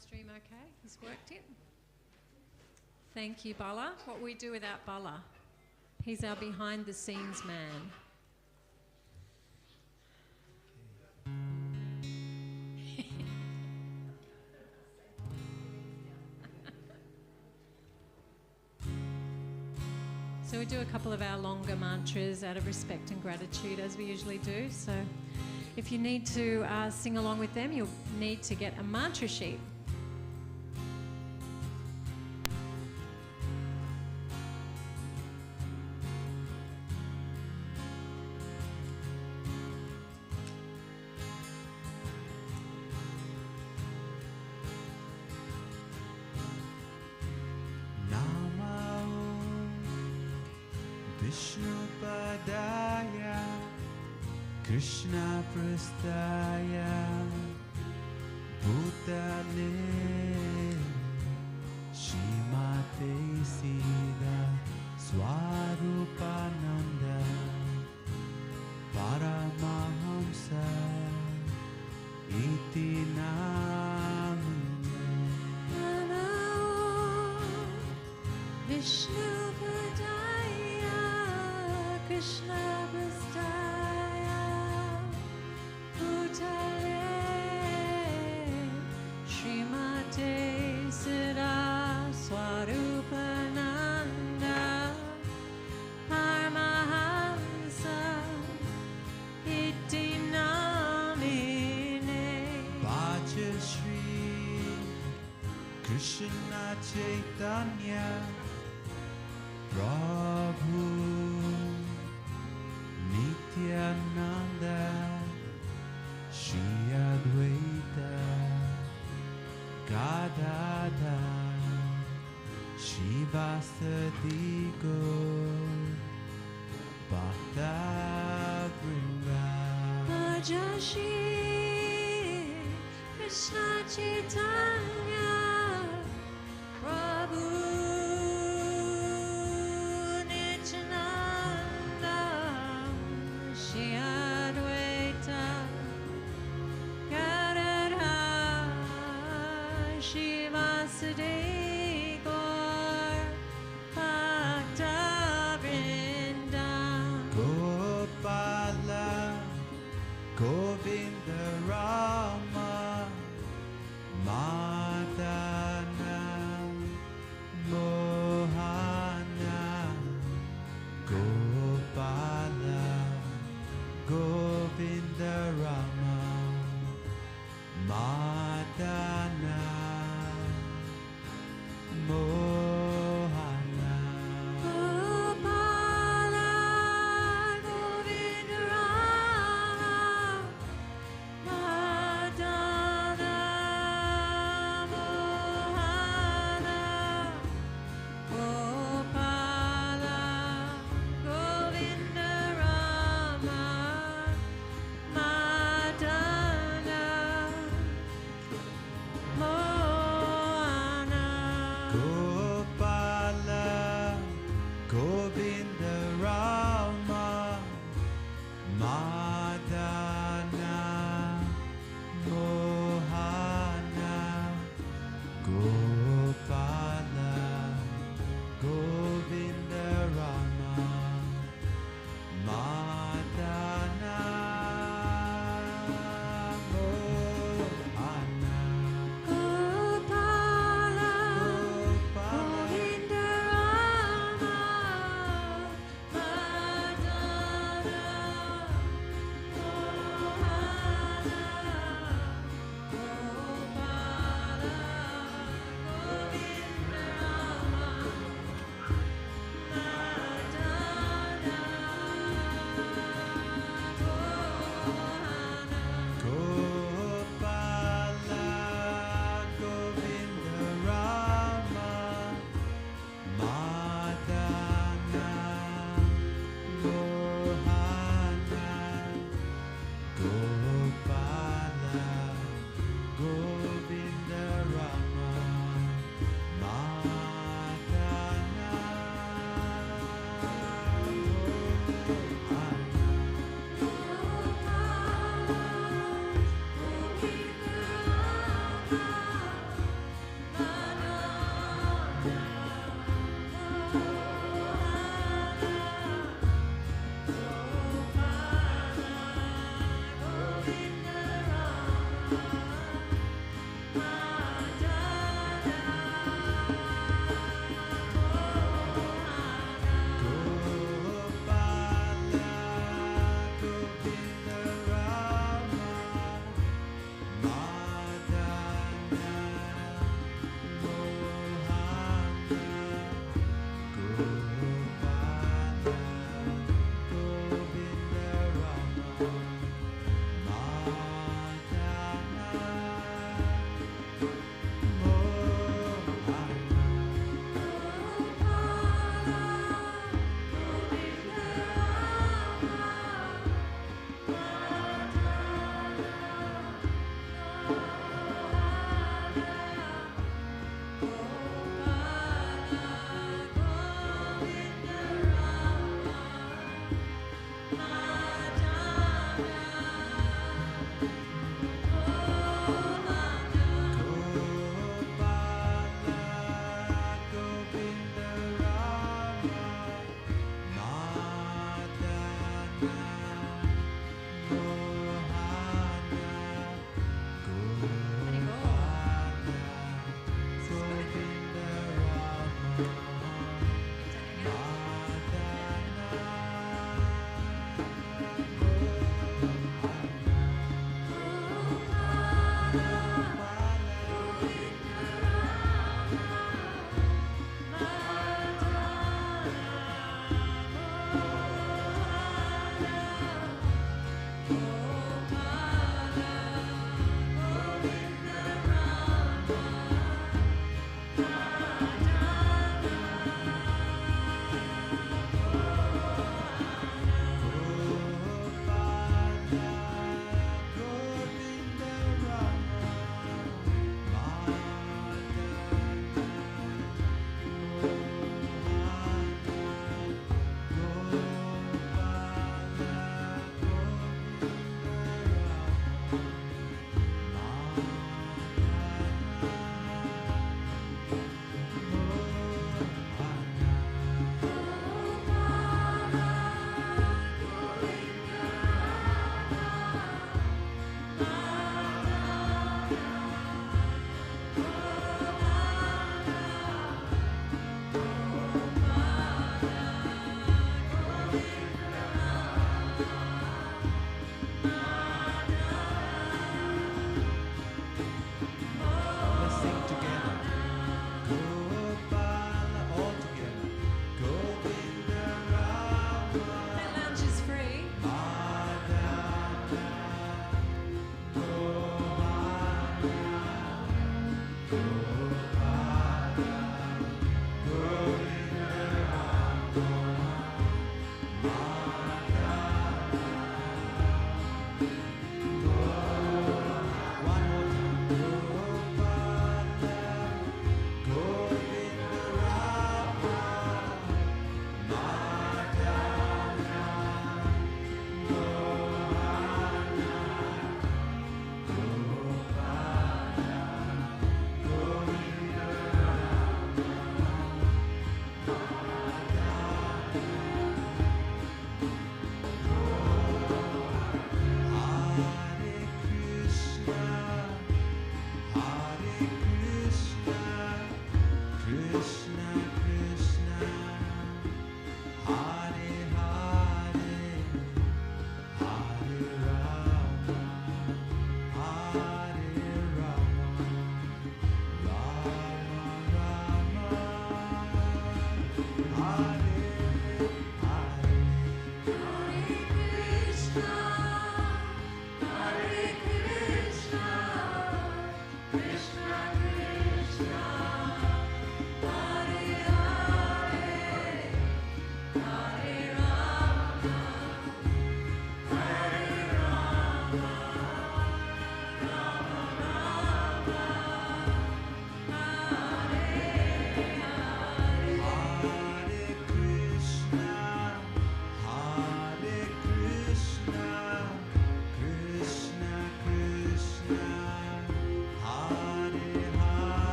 stream okay? Has worked it? Thank you, Bala. What we do without Bala? He's our behind the scenes man. So we do a couple of our longer mantras out of respect and gratitude, as we usually do. So if you need to sing along with them, you'll need to get a mantra sheet. Vishnupadaya Krishna Prasthaya Bhutale Shrimate Sida Swarupananda Paramahamsa Iti Namine Namo Vishnupadaya Krishna Prasthaya Bhutale Shrimate Sida Swarupananda Paramahamsa Iti Namine Bhaja Shri Krishna Chaitanya Prabhu Nityananda Shri Advaita Gadadhar Shivasati Gaur Bhakta Vrinda Bhaja Shri Krishna Chaitanya Prabhu Nityananda Shri Advaita Gadadhar Shivasati Gaur Bhakta Vrinda Gopala Govinda Rama Madana Mohana Gopala Govinda Rama Madana Mohana Gopala Govinda Rama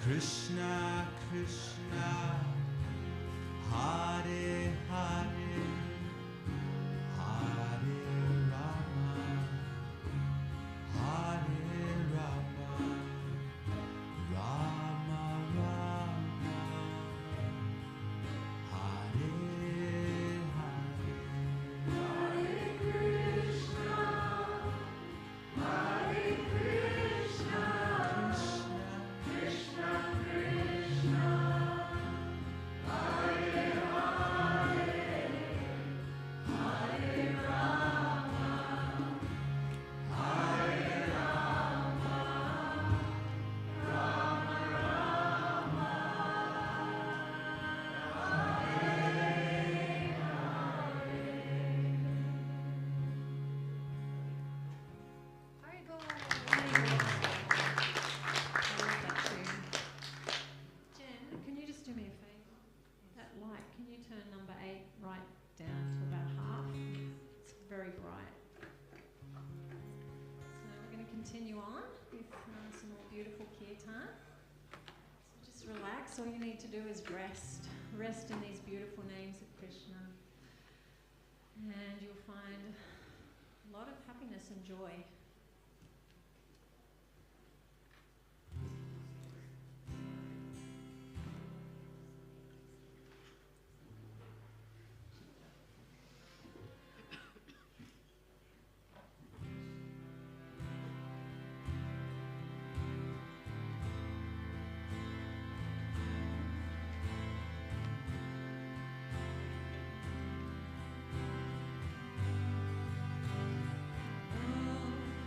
Krishna, Krishna, Hare Hare, Hare Rama, Hare Rama, Rama Rama, Hare Hare. Hare Krishna, Hare Krishna, Krishna Krishna, Hare Hare, on with some more beautiful kirtan. So just relax. All you need to do is rest. Rest in these beautiful names of Krishna. And you'll find a lot of happiness and joy. Oh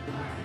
Hare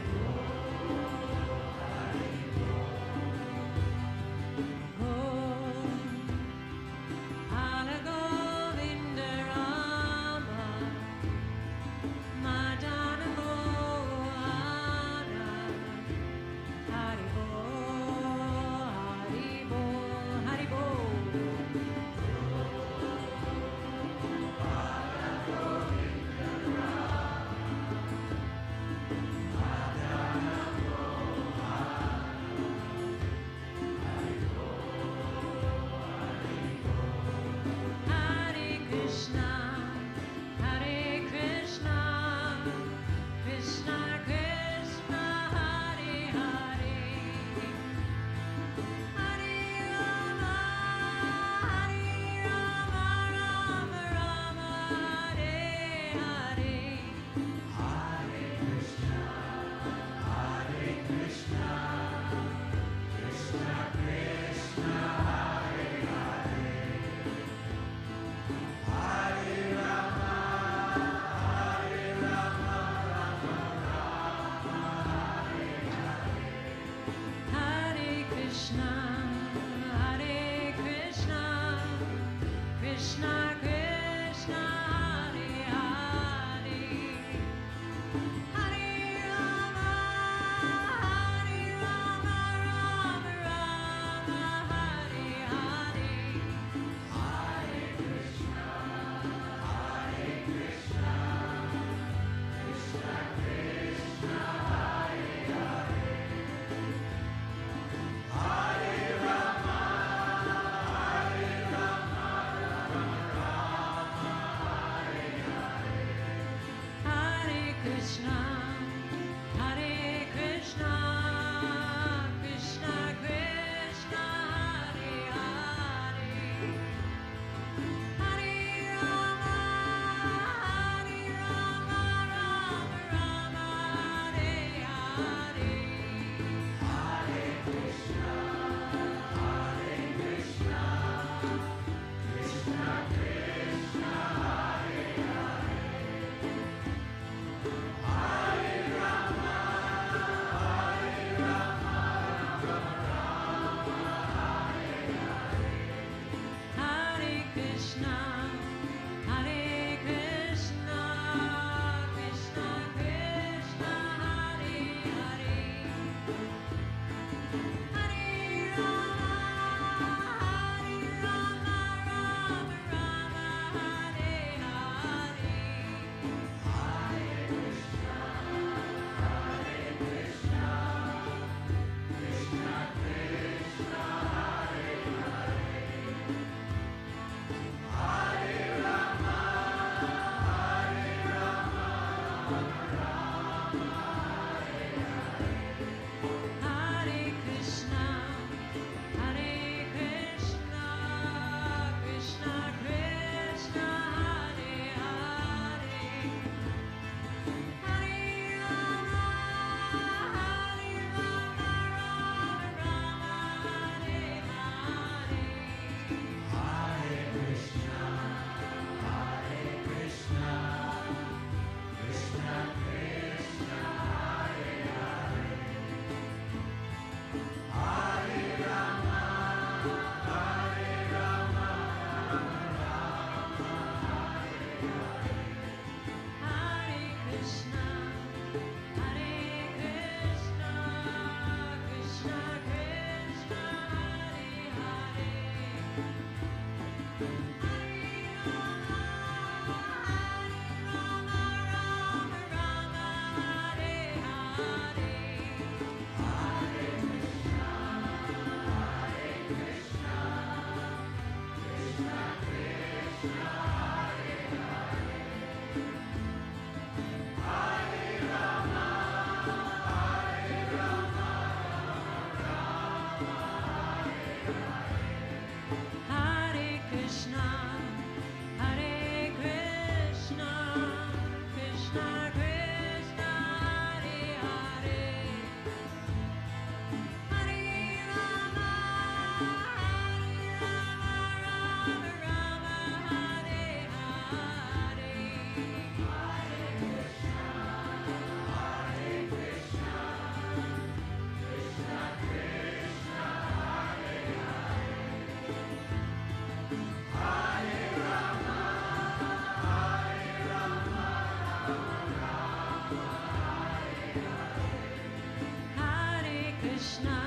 Hare Krishna,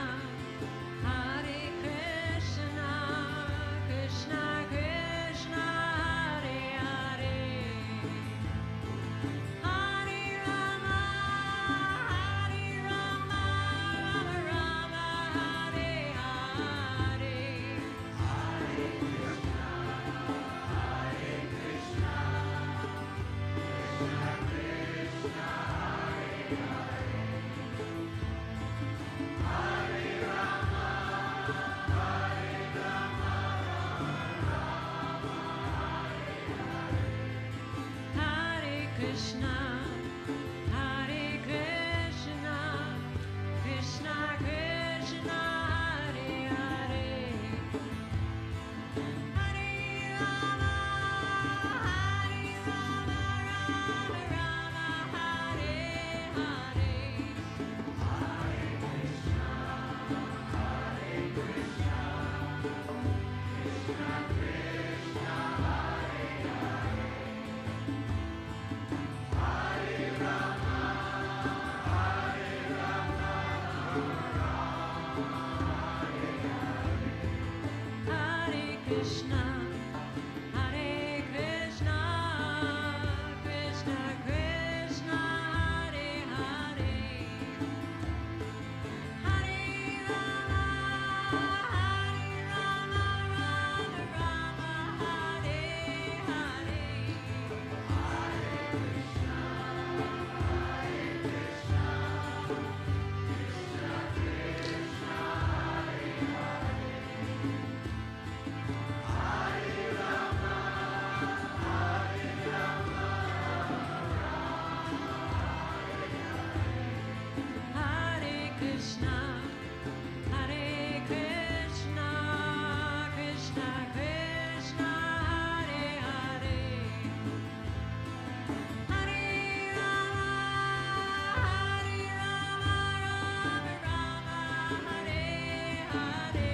Hare Krishna, Krishna Krishna, Hare Hare, Hare Rama, Hare Rama, Rama Rama, Hare Hare. Hare Krishna, Hare Krishna, Krishna Krishna, Hare Hare, Hare Rama, Hare Rama, Rama Rama, Hare Hare. Hare Krishna, Hare Krishna, Krishna Krishna, Hare Hare, Hare Rama, Hare Rama, Rama Rama, Hare Hare. Hare Krishna, Hare Krishna, Krishna Krishna, Hare Hare, Hare Rama, Hare Rama, Rama Rama, Hare Hare.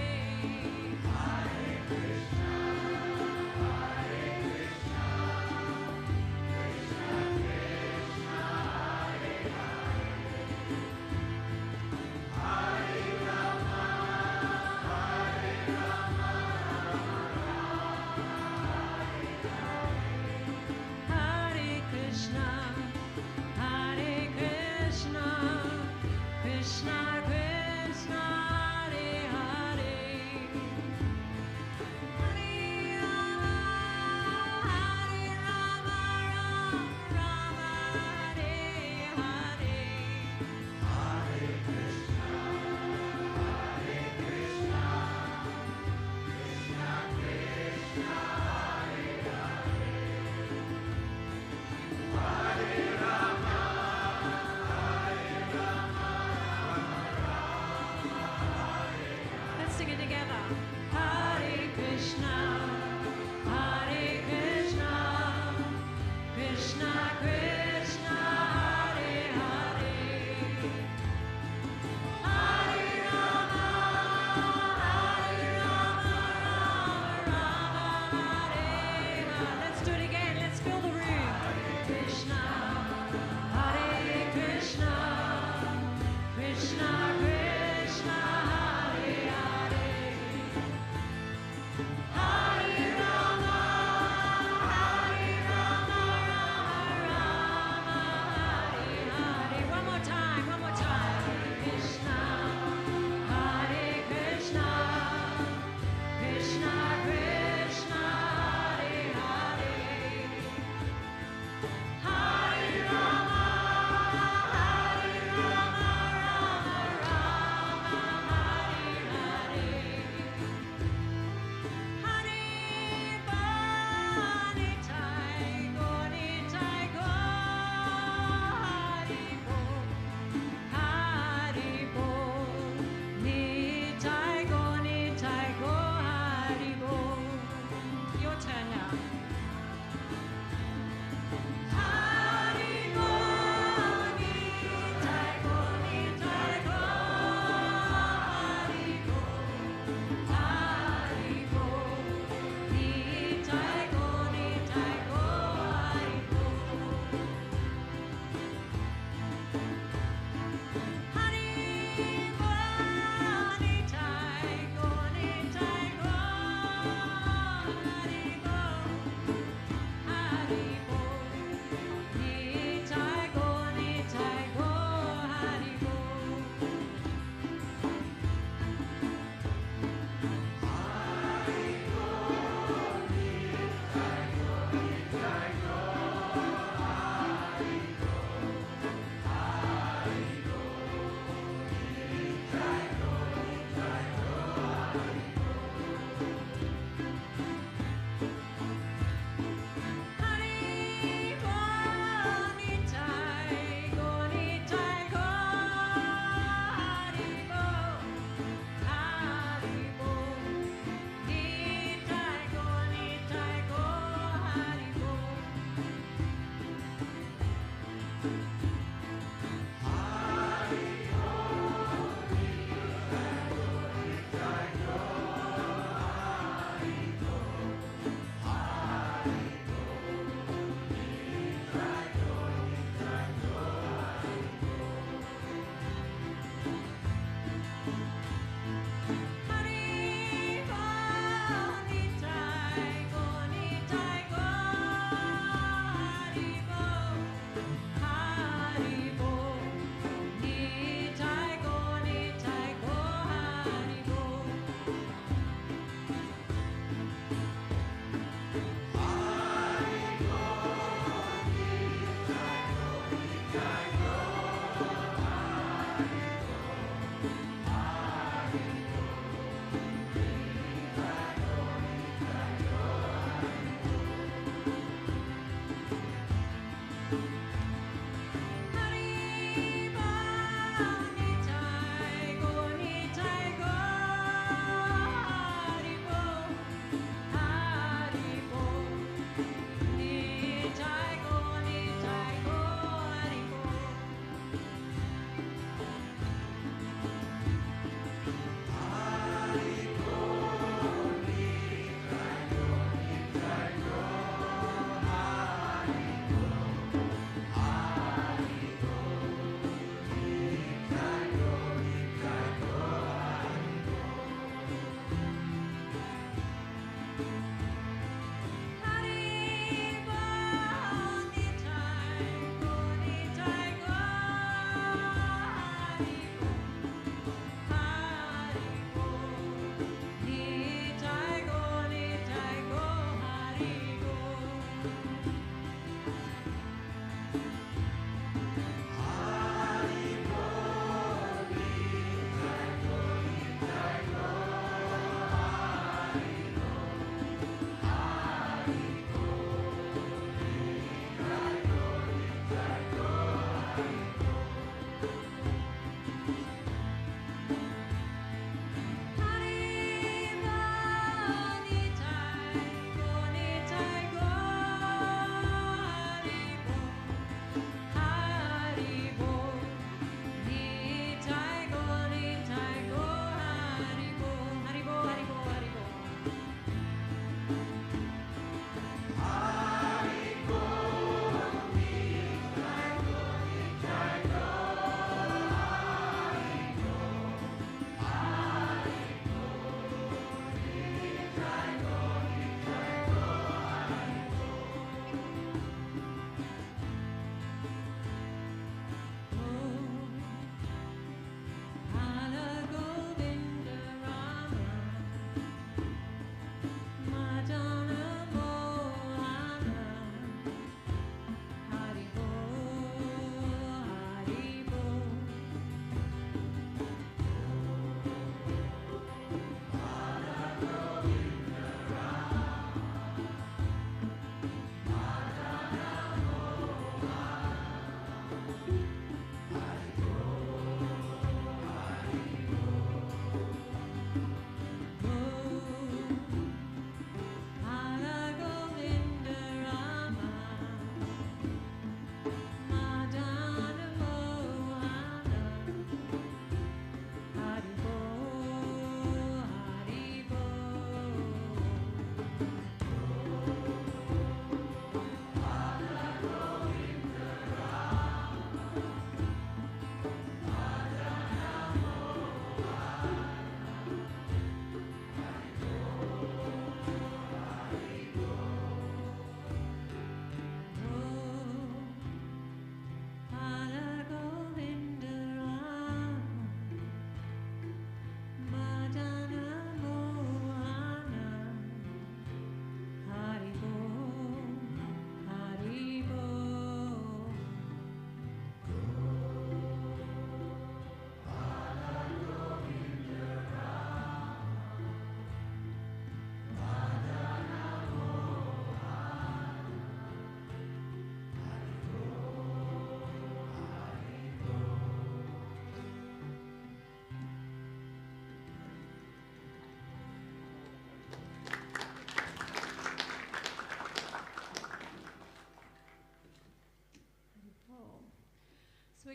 Hare Krishna, Hare Krishna, Krishna Krishna, Hare Hare, Hare Rama, Hare Rama, Rama Rama, Hare Hare.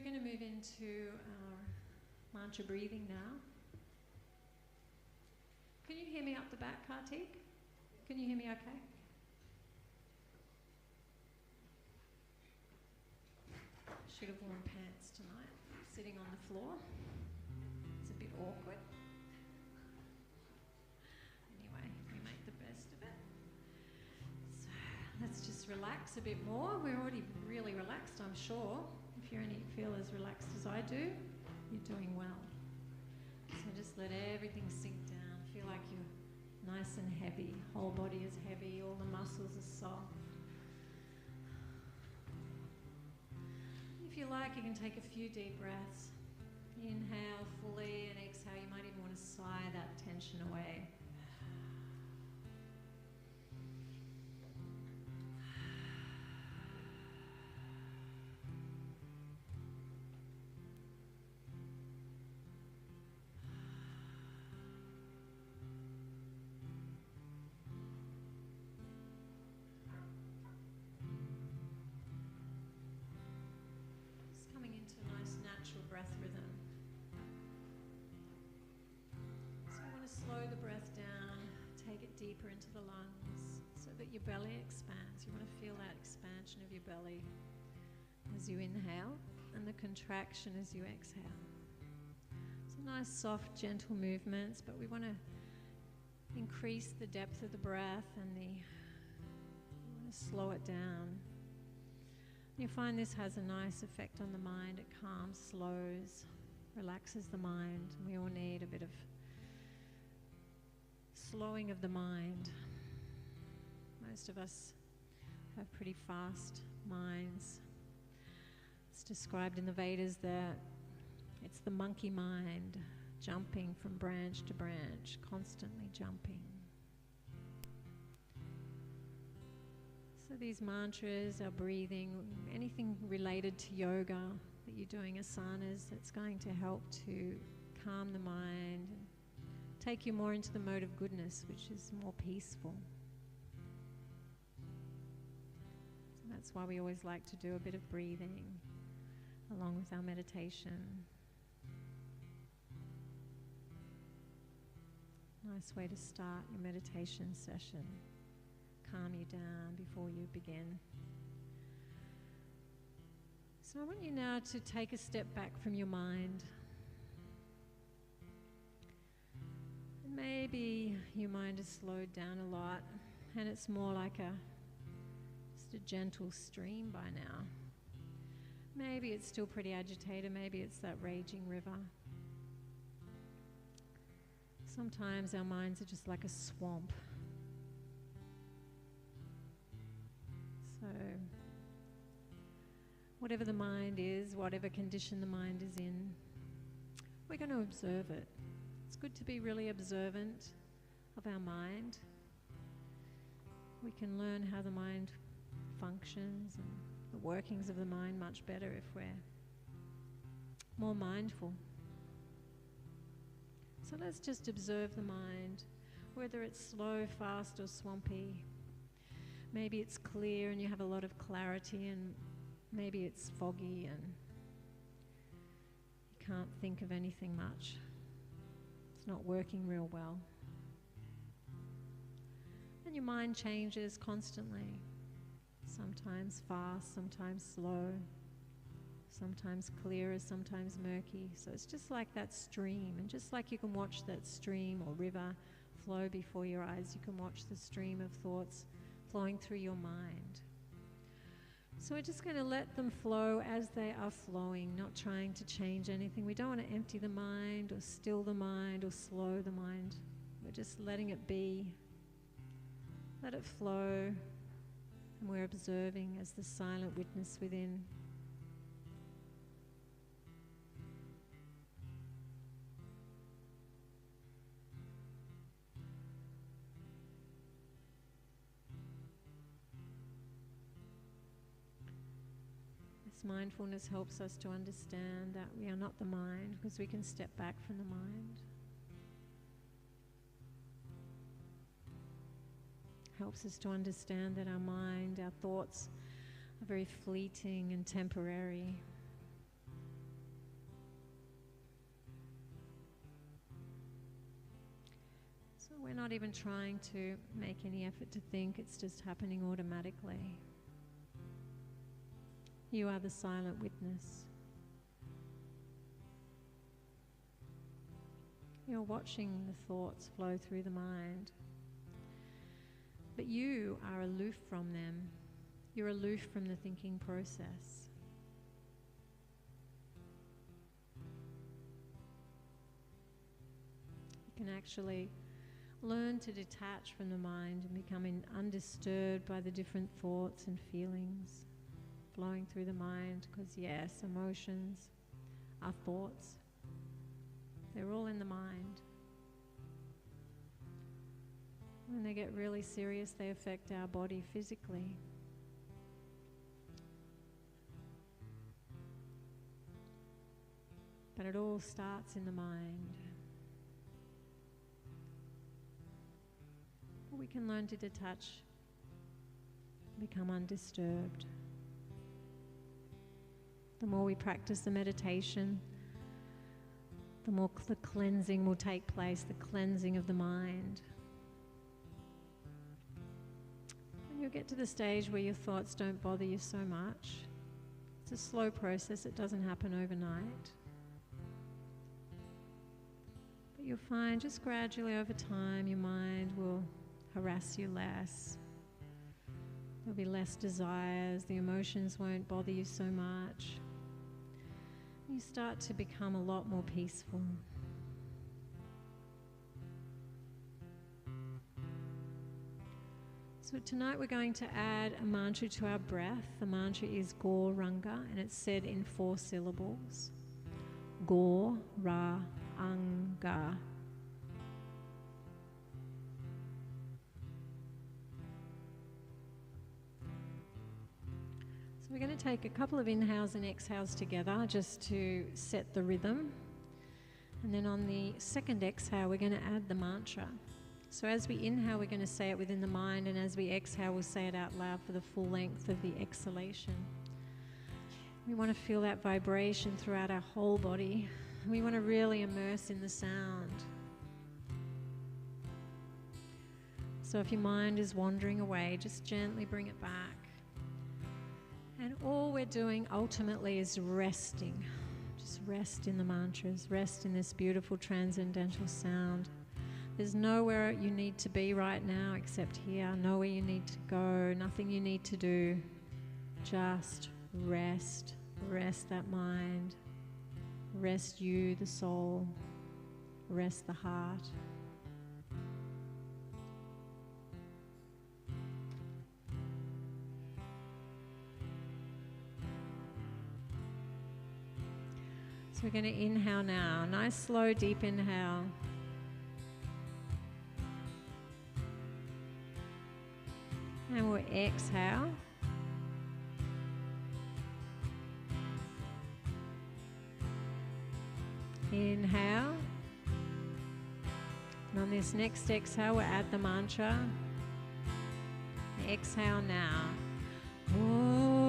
going to move into our mantra breathing now. Can you hear me up the back, Kartik? Can you hear me okay? Should have worn pants tonight, sitting on the floor. It's a bit awkward. Anyway, we make the best of it. So let's just relax a bit more. We're already really relaxed, I'm sure. If you only feel as relaxed as I do, you're doing well. So just let everything sink down. Feel like you're nice and heavy. Whole body is heavy. All the muscles are soft. If you like, you can take a few deep breaths. Inhale fully and exhale. You might even want to sigh that tension away. Breath rhythm. So you want to slow the breath down, take it deeper into the lungs so that your belly expands. You want to feel that expansion of your belly as you inhale and the contraction as you exhale. So nice, soft, gentle movements, but we want to increase the depth of the breath and we want to slow it down. You find this has a nice effect on the mind. It calms, slows, relaxes the mind. We all need a bit of slowing of the mind. Most of us have pretty fast minds. It's described in the Vedas that it's the monkey mind, jumping from branch to branch, constantly jumping. So these mantras, our breathing, anything related to yoga that you're doing, asanas, that's going to help to calm the mind and take you more into the mode of goodness, which is more peaceful. So that's why we always like to do a bit of breathing along with our meditation. Nice way to start your meditation session. Calm you down before you begin. So I want you now to take a step back from your mind. And maybe your mind has slowed down a lot and it's more like just a gentle stream by now. Maybe it's still pretty agitated, maybe it's that raging river. Sometimes our minds are just like a swamp. So, whatever the mind is, whatever condition the mind is in, we're going to observe it. It's good to be really observant of our mind. We can learn how the mind functions and the workings of the mind much better if we're more mindful. So let's just observe the mind, whether it's slow, fast, or swampy. Maybe it's clear and you have a lot of clarity, and maybe it's foggy and you can't think of anything much. It's not working real well. And your mind changes constantly. Sometimes fast, sometimes slow, sometimes clearer, sometimes murky. So it's just like that stream. And just like you can watch that stream or river flow before your eyes, you can watch the stream of thoughts flowing through your mind. So we're just going to let them flow as they are flowing, not trying to change anything. We don't want to empty the mind or still the mind or slow the mind. We're just letting it be. Let it flow. And we're observing as the silent witness within. Mindfulness helps us to understand that we are not the mind, because we can step back from the mind. Helps us to understand that our mind, our thoughts are very fleeting and temporary. We're not even trying to make any effort to think, it's just happening automatically. You are the silent witness. You're watching the thoughts flow through the mind, but you are aloof from them. You're aloof from the thinking process. You can actually learn to detach from the mind and become undisturbed by the different thoughts and feelings flowing through the mind, because yes, emotions are thoughts. They're all in the mind. When they get really serious, they affect our body physically. But it all starts in the mind. We can learn to detach, become undisturbed. The more we practice the meditation, the more the cleansing will take place, the cleansing of the mind. And you'll get to the stage where your thoughts don't bother you so much. It's a slow process, it doesn't happen overnight. But you'll find just gradually over time your mind will harass you less. There'll be less desires, the emotions won't bother you so much. You start to become a lot more peaceful. So tonight we're going to add a mantra to our breath. The mantra is Gauranga, and it's said in 4 syllables. Gauranga. So we're going to take a couple of inhales and exhales together just to set the rhythm. And then on the second exhale, we're going to add the mantra. So as we inhale, we're going to say it within the mind, and as we exhale, we'll say it out loud for the full length of the exhalation. We want to feel that vibration throughout our whole body. We want to really immerse in the sound. So if your mind is wandering away, just gently bring it back. And all we're doing ultimately is resting. Just rest in the mantras, rest in this beautiful transcendental sound. There's nowhere you need to be right now except here, nowhere you need to go, nothing you need to do. Just rest. Rest that mind. Rest you, the soul. Rest the heart. So we're going to inhale now. Nice, slow, deep inhale. And we'll exhale. Inhale. And on this next exhale, we'll add the mantra. Exhale now. Oh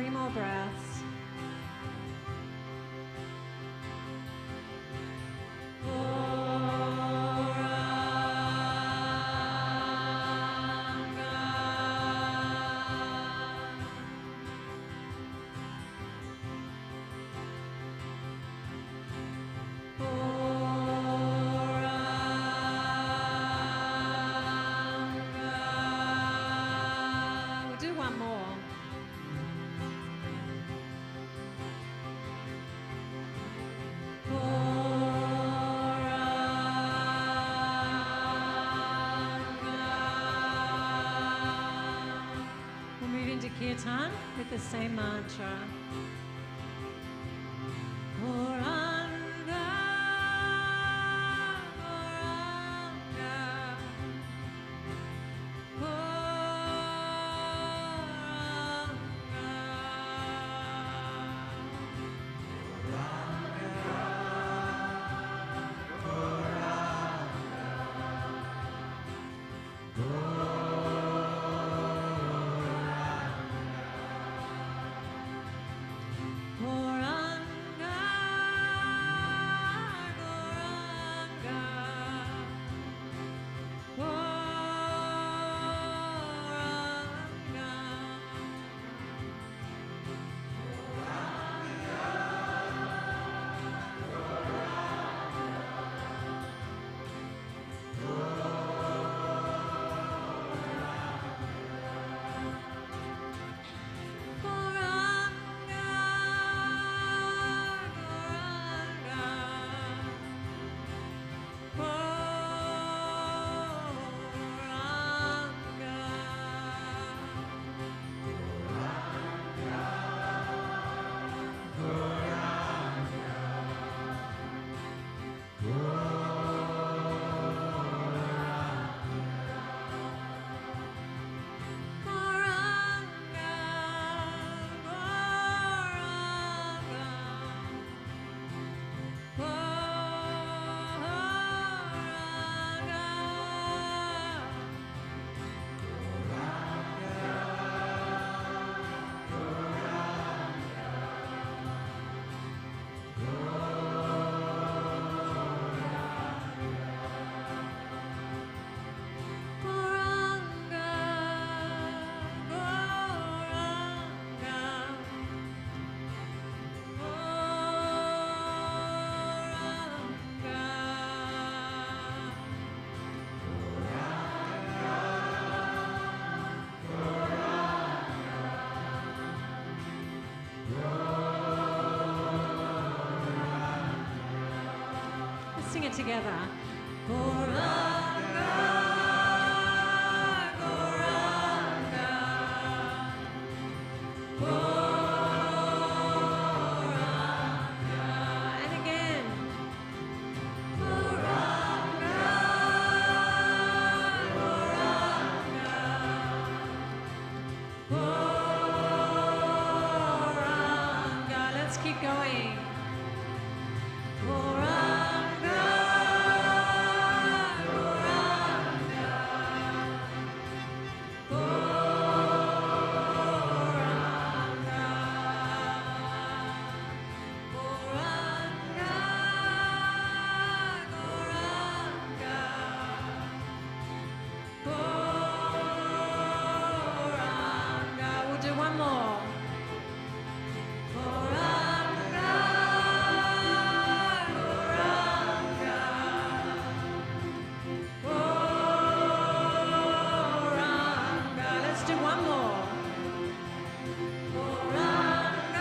3 more breaths. We'll do one more. We'll move into Kirtan with the same mantra. Goranga, Sing it together. Goranga, Goranga, Goranga. And again. Goranga, Goranga, Goranga. Let's keep going. Goranga, Goranga, Goranga, Goranga, Goranga. We'll do one more. Goranga, Goranga, Goranga. Let's do one more. Goranga,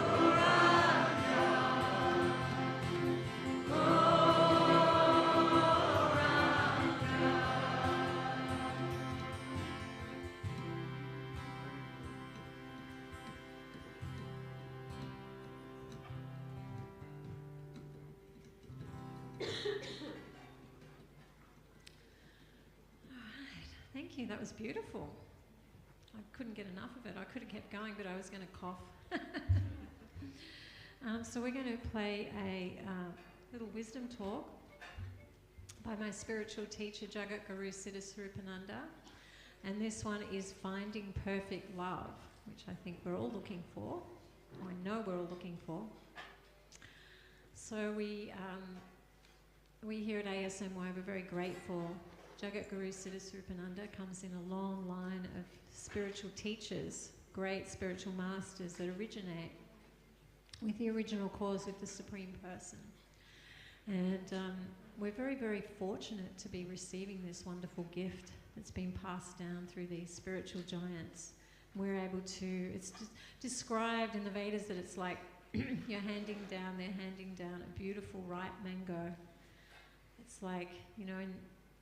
Goranga, Thank you, that was beautiful. I couldn't get enough of it. I could have kept going, but I was going to cough. So we're going to play a little wisdom talk by my spiritual teacher, Jagat Guru Siddha Swarupananda. And this one is Finding Perfect Love, which I think we're all looking for, or I know we're all looking for. So we here at ASMY, we're very grateful. Jagat Guru Siddhaswarupananda comes in a long line of spiritual teachers, great spiritual masters that originate with the original cause, with the Supreme Person. And we're very, very fortunate to be receiving this wonderful gift that's been passed down through these spiritual giants. We're able to, it's described in the Vedas that it's like they're handing down a beautiful ripe mango. It's like, you know,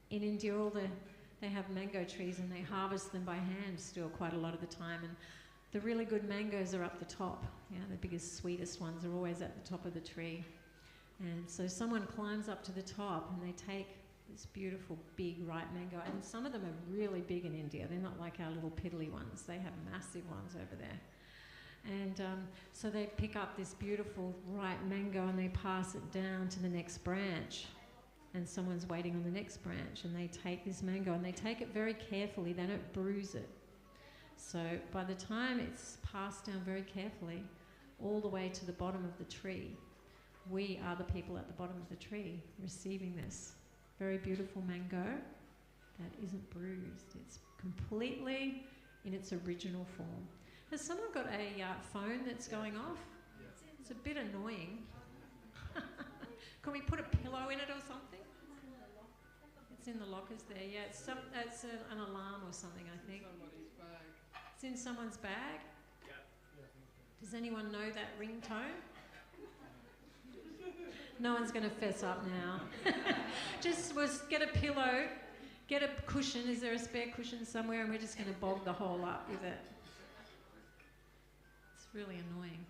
in India, they have mango trees and they harvest them by hand still quite a lot of the time. And the really good mangoes are up the top. You know, the biggest, sweetest ones are always at the top of the tree. And so someone climbs up to the top and they take this beautiful big ripe mango. And some of them are really big in India. They're not like our little piddly ones. They have massive ones over there. And so they pick up this beautiful ripe mango and they pass it down to the next branch. And someone's waiting on the next branch, and they take this mango and they take it very carefully. They don't bruise it. So by the time it's passed down very carefully all the way to the bottom of the tree, we are the people at the bottom of the tree receiving this very beautiful mango that isn't bruised. It's completely in its original form. Has someone got a phone that's going off? It's a bit annoying. Can we put a pillow in it or something? It's in the lockers there, yeah. It's an alarm or something, I think. Somebody's bag. It's in someone's bag? Yeah. Does anyone know that ringtone? No one's going to fess up now. Just get a pillow, get a cushion. Is there a spare cushion somewhere? And we're just going to bog the hole up with it. It's really annoying.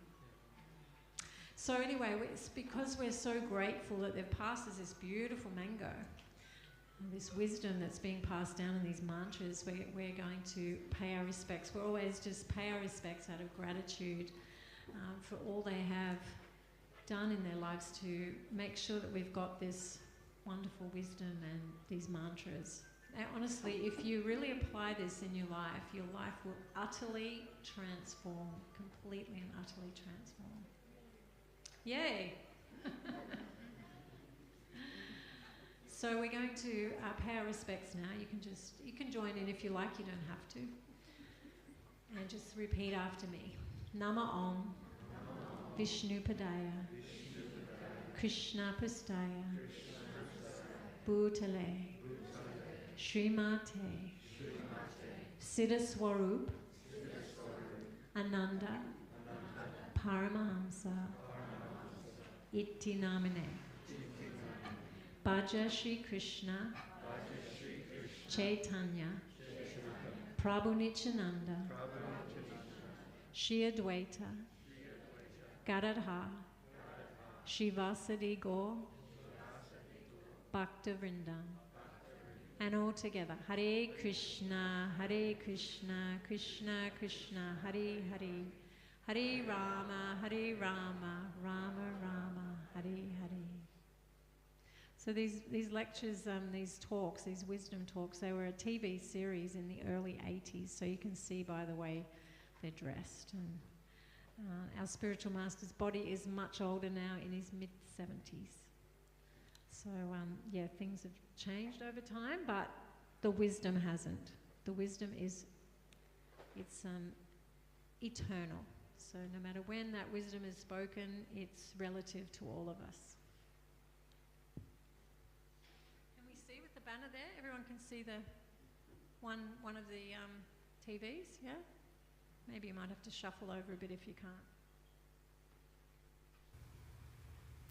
So anyway, it's because we're so grateful that they've passed us this beautiful mango, and this wisdom that's being passed down in these mantras, we're going to pay our respects. We'll always just pay our respects out of gratitude for all they have done in their lives to make sure that we've got this wonderful wisdom and these mantras. And honestly, if you really apply this in your life will utterly transform, completely and utterly transform. Yay! So we're going to pay our respects now. You can join in if you like. You don't have to. And just repeat after me. Nama Om, Vishnu Padaya, Krishna Pustaya, Bhutale, Srimate, Siddhaswarup, Ananda, Paramahamsa, Iti Namine, Bhaja Shri Krishna, Chaitanya, Prabhu Nityananda, Shri Advaita, Gadadhar, Shivasadi Gaur, Bhakta Vrindam. And all together, Hare Krishna, Krishna Krishna, Hare Hare, Hare Rama, Rama Rama, Hare Hare. So these lectures, these talks, these wisdom talks, they were a TV series in the early 80s. So you can see by the way they're dressed. And our spiritual master's body is much older now, in his mid-70s. So yeah, things have changed over time, but the wisdom hasn't. The wisdom it's eternal. So no matter when that wisdom is spoken, it's relative to all of us. Can we see with the banner there? Everyone can see the one of the TVs, yeah? Maybe you might have to shuffle over a bit if you can't.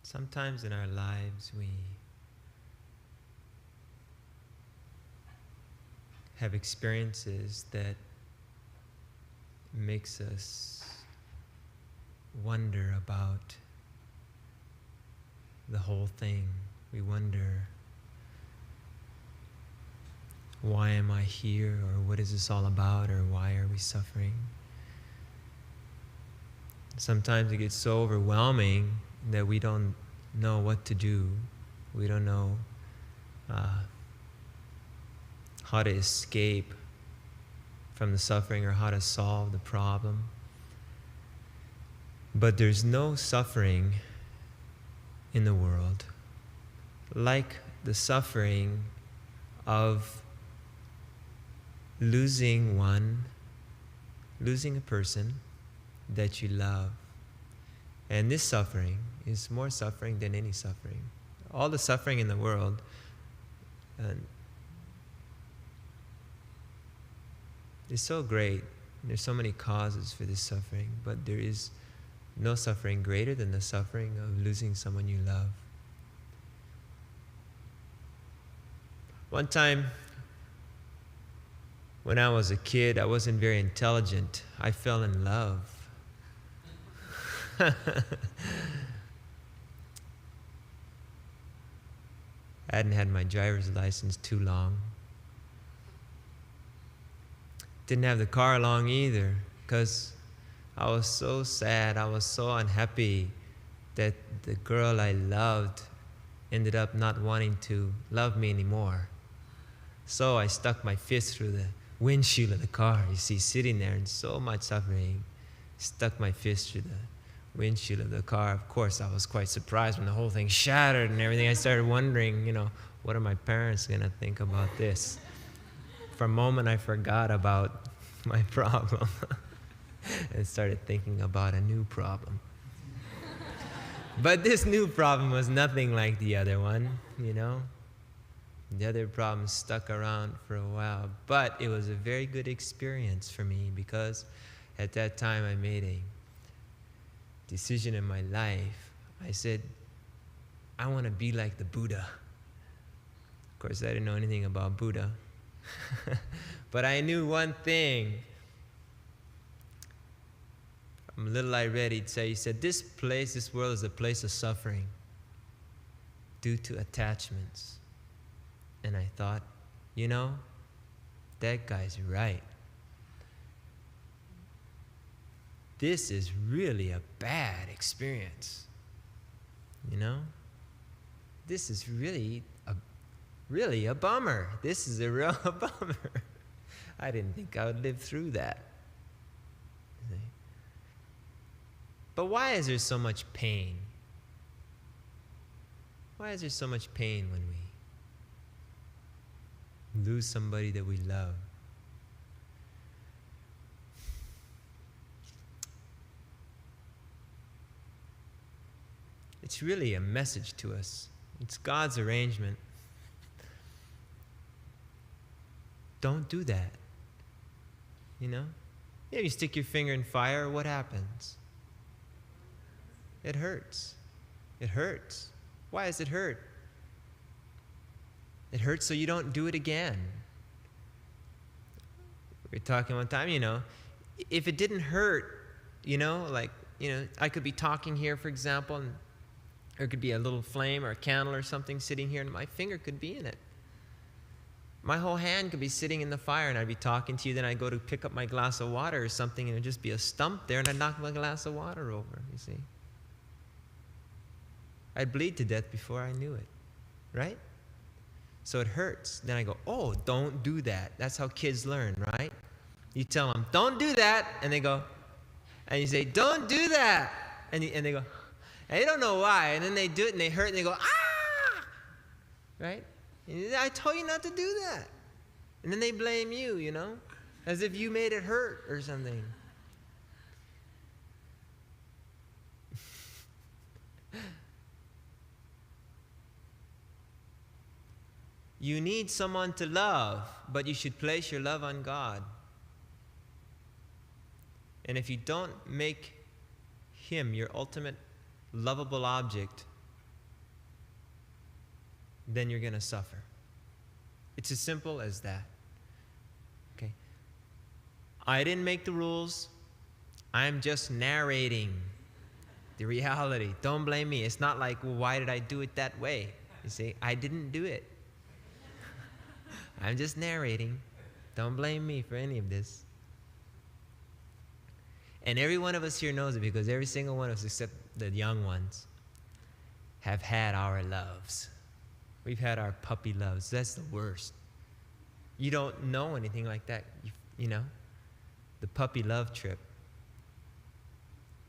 Sometimes in our lives we have experiences that makes us wonder about the whole thing. We wonder, why am I here, or what is this all about, or why are we suffering? Sometimes it gets so overwhelming that we don't know what to do. We don't know how to escape from the suffering or how to solve the problem. But there's no suffering in the world like the suffering of losing a person that you love. And this suffering is more suffering than any suffering. All the suffering in the world, is so great. There's so many causes for this suffering, but there is no suffering greater than the suffering of losing someone you love. One time, when I was a kid, I wasn't very intelligent. I fell in love. I hadn't had my driver's license too long. Didn't have the car long either, because I was so sad, I was so unhappy that the girl I loved ended up not wanting to love me anymore. So I stuck my fist through the windshield of the car, you see, sitting there in so much suffering. Stuck my fist through the windshield of the car. Of course, I was quite surprised when the whole thing shattered and everything. I started wondering, what are my parents going to think about this? For a moment, I forgot about my problem and started thinking about a new problem. But this new problem was nothing like the other one, The other problem stuck around for a while. But it was a very good experience for me, because at that time I made a decision in my life. I said, I want to be like the Buddha. Of course, I didn't know anything about Buddha. But I knew one thing. From little I read, he said, this world is a place of suffering due to attachments. And I thought, that guy's right. This is really a bad experience. This is really a bummer. This is a real bummer. I didn't think I would live through that. But why is there so much pain? Why is there so much pain when we lose somebody that we love? It's really a message to us. It's God's arrangement. Don't do that. You stick your finger in fire, what happens? It hurts. It hurts. Why does it hurt? It hurts so you don't do it again. We were talking one time, if it didn't hurt, I could be talking here, for example, and there could be a little flame or a candle or something sitting here, and my finger could be in it. My whole hand could be sitting in the fire, and I'd be talking to you, then I'd go to pick up my glass of water or something, and it'd just be a stump there, and I'd knock my glass of water over, you see. I'd bleed to death before I knew it, right? So it hurts. Then I go, oh, don't do that. That's how kids learn, right? You tell them, don't do that, and they go, and you say, don't do that, and they go, and they don't know why, and then they do it, and they hurt, and they go, ah, right? And I told you not to do that. And then they blame you, as if you made it hurt or something. You need someone to love, but you should place your love on God. And if you don't make Him your ultimate lovable object, then you're going to suffer. It's as simple as that. Okay? I didn't make the rules. I'm just narrating the reality. Don't blame me. It's not like, well, why did I do it that way? You see, I didn't do it. I'm just narrating. Don't blame me for any of this. And every one of us here knows it, because every single one of us, except the young ones, have had our loves. We've had our puppy loves. That's the worst. You don't know anything like that, the puppy love trip.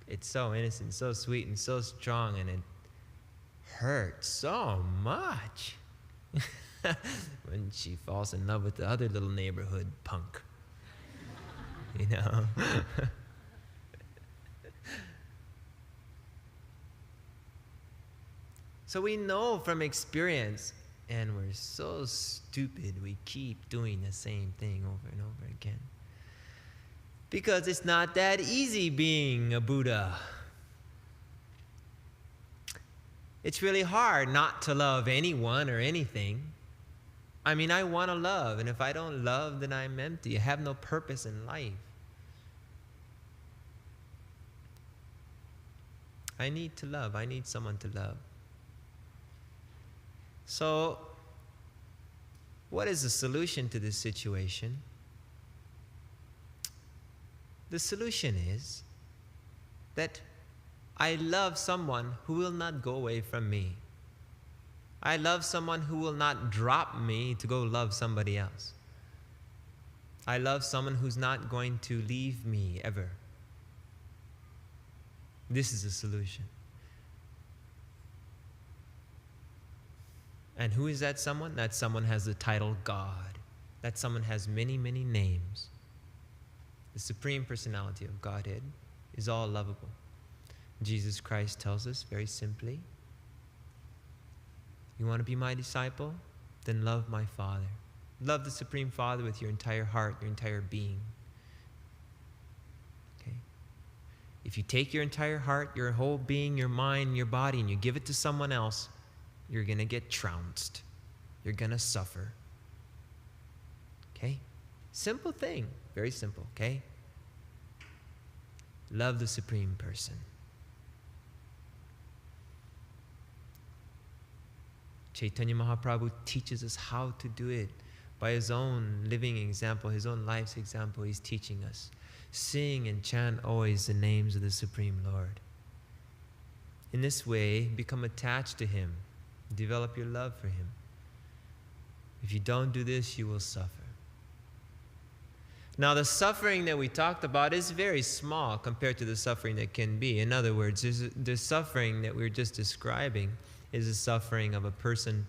It's so innocent, so sweet, and so strong, and it hurts so much when she falls in love with the other little neighborhood punk. You know? So we know from experience, and we're so stupid, we keep doing the same thing over and over again. Because it's not that easy being a Buddha. It's really hard not to love anyone or anything. I mean, I want to love, and if I don't love, then I'm empty. I have no purpose in life. I need to love. I need someone to love. So, what is the solution to this situation? The solution is that I love someone who will not go away from me. I love someone who will not drop me to go love somebody else. I love someone who's not going to leave me ever. This is the solution. And who is that someone? That someone has the title God. That someone has many, many names. The Supreme Personality of Godhead is all lovable. Jesus Christ tells us very simply, you want to be my disciple? Then love my Father. Love the Supreme Father with your entire heart, your entire being. Okay? If you take your entire heart, your whole being, your mind, your body, and you give it to someone else, you're going to get trounced. You're going to suffer. Okay? Simple thing. Very simple, okay? Love the Supreme Person. Chaitanya Mahaprabhu teaches us how to do it by his own living example, his own life's example. He's teaching us. Sing and chant always the names of the Supreme Lord. In this way, become attached to him. Develop your love for him. If you don't do this, you will suffer. Now, the suffering that we talked about is very small compared to the suffering that can be. In other words, the suffering that we were just describing is the suffering of a person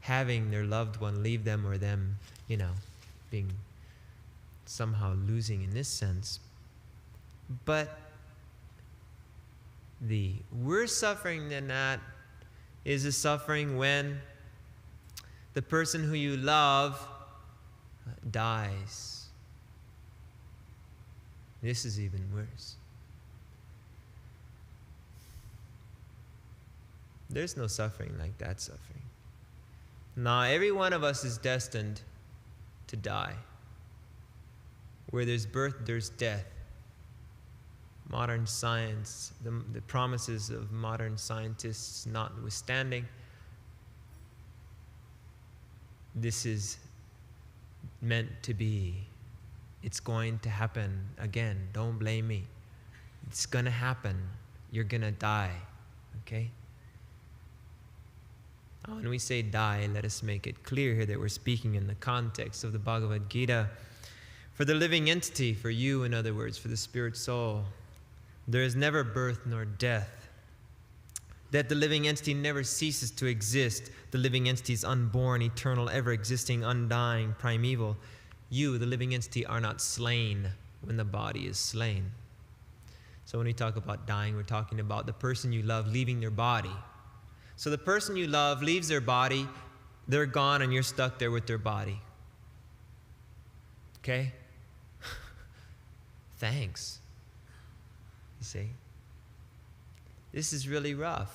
having their loved one leave them, or them, being somehow losing in this sense. But the worse suffering than that is the suffering when the person who you love dies. This is even worse. There's no suffering like that suffering. Now, every one of us is destined to die. Where there's birth, there's death. Modern science, the promises of modern scientists notwithstanding, this is meant to be. It's going to happen again. Don't blame me. It's going to happen. You're going to die. Okay? When we say die, let us make it clear here that we're speaking in the context of the Bhagavad Gita. For the living entity, for you, in other words, for the spirit soul, there is never birth nor death. That the living entity never ceases to exist. The living entity is unborn, eternal, ever-existing, undying, primeval. You, the living entity, are not slain when the body is slain. So when we talk about dying, we're talking about the person you love leaving their body. So the person you love leaves their body, they're gone, and you're stuck there with their body. Okay? Thanks. You see? This is really rough.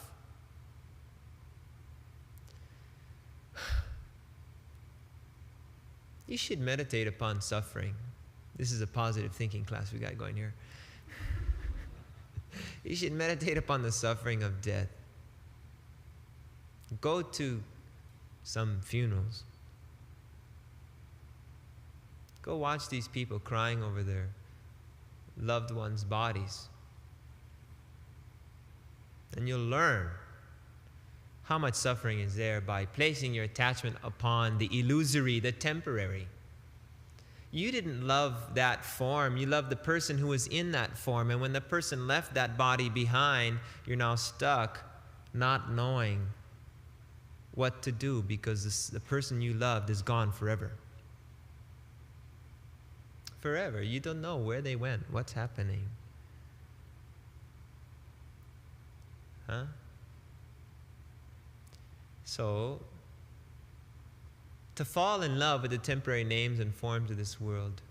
You should meditate upon suffering. This is a positive thinking class we got going here. You should meditate upon the suffering of death. Go to some funerals. Go watch these people crying over their loved ones' bodies. And you'll learn how much suffering is there by placing your attachment upon the illusory, the temporary. You didn't love that form. You loved the person who was in that form. And when the person left that body behind, you're now stuck not knowing what to do because the person you loved is gone forever. Forever. You don't know where they went, what's happening. Huh? So, to fall in love with the temporary names and forms of this world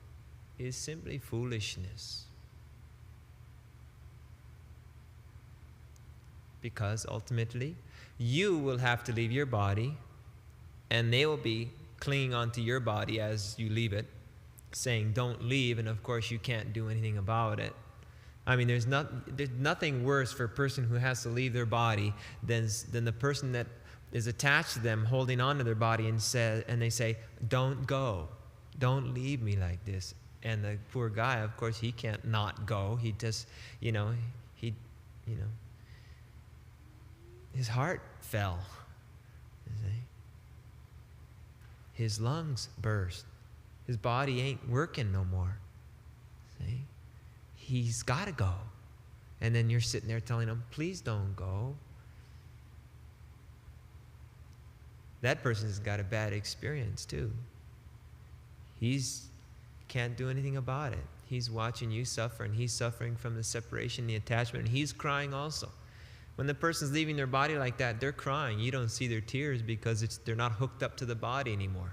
is simply foolishness. Because ultimately, you will have to leave your body, and they will be clinging onto your body as you leave it, saying, don't leave, and of course you can't do anything about it. I mean, there's nothing worse for a person who has to leave their body than the person that is attached to them, holding on to their body, and they say, don't go. Don't leave me like this. And the poor guy, of course, he can't not go. He just, his heart fell. His lungs burst. His body ain't working no more. See? He's got to go. And then you're sitting there telling him, please don't go. That person's got a bad experience too. He's can't do anything about it. He's watching you suffer, and he's suffering from the separation, the attachment, and he's crying also. When the person's leaving their body like that, they're crying. You don't see their tears because they're not hooked up to the body anymore.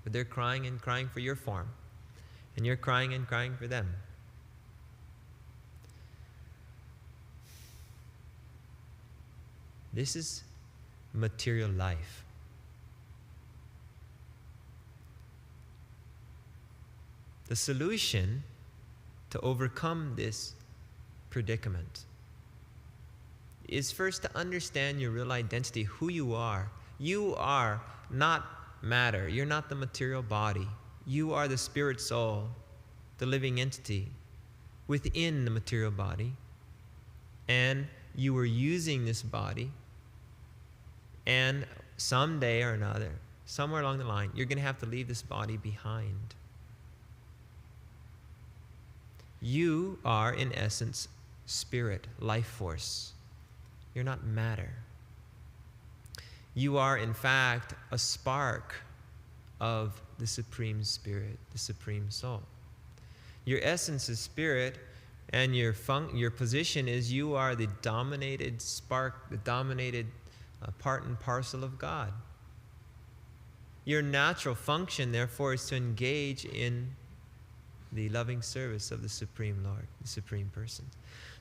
But they're crying and crying for your form. And you're crying and crying for them. This is material life. The solution to overcome this predicament is first to understand your real identity, who you are. You are not matter. You're not the material body. You are the spirit soul, the living entity within the material body. And you were using this body, and someday or another, somewhere along the line, you're going to have to leave this body behind. You are, in essence, spirit, life force. You're not matter. You are, in fact, a spark of the Supreme Spirit, the Supreme Soul. Your essence is spirit, and your position is you are the dominated spark, the dominated part and parcel of God. Your natural function, therefore, is to engage in the loving service of the Supreme Lord, the Supreme Person.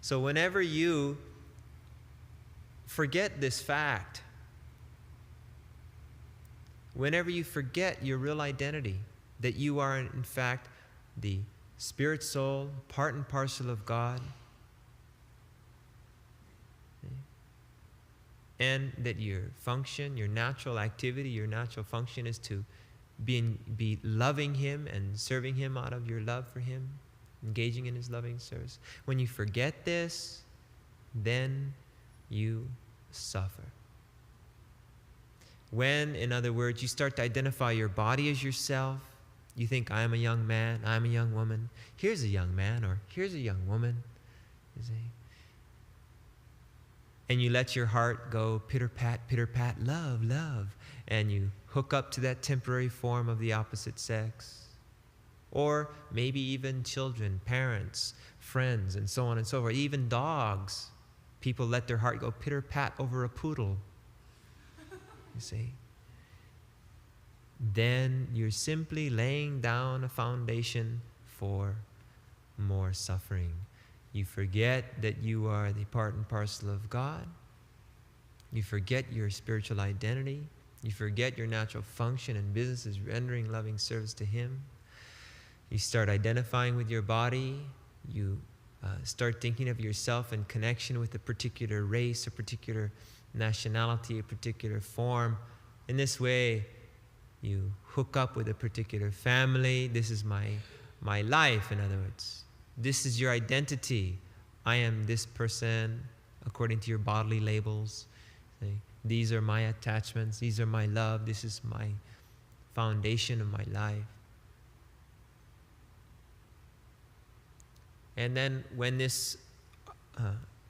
So whenever you forget this fact, whenever you forget your real identity, that you are in fact the spirit soul, part and parcel of God, and that your function, your natural activity, your natural function is to be loving Him and serving Him out of your love for Him, engaging in His loving service. When you forget this, then you suffer. When, in other words, you start to identify your body as yourself, you think, I am a young man, I am a young woman, here's a young man, or here's a young woman, you see. And you let your heart go pitter-pat, love, love, and you hook up to that temporary form of the opposite sex. Or maybe even children, parents, friends, and so on and so forth. Even dogs. People let their heart go pitter-pat over a poodle. You see? Then you're simply laying down a foundation for more suffering. You forget that you are the part and parcel of God. You forget your spiritual identity. You forget your natural function and business is rendering loving service to Him. You start identifying with your body. You start thinking of yourself in connection with a particular race, a particular nationality, a particular form. In this way, you hook up with a particular family. This is my life, in other words. This is your identity. I am this person according to your bodily labels. These are my attachments. These are my love. This is my foundation of my life. And then when this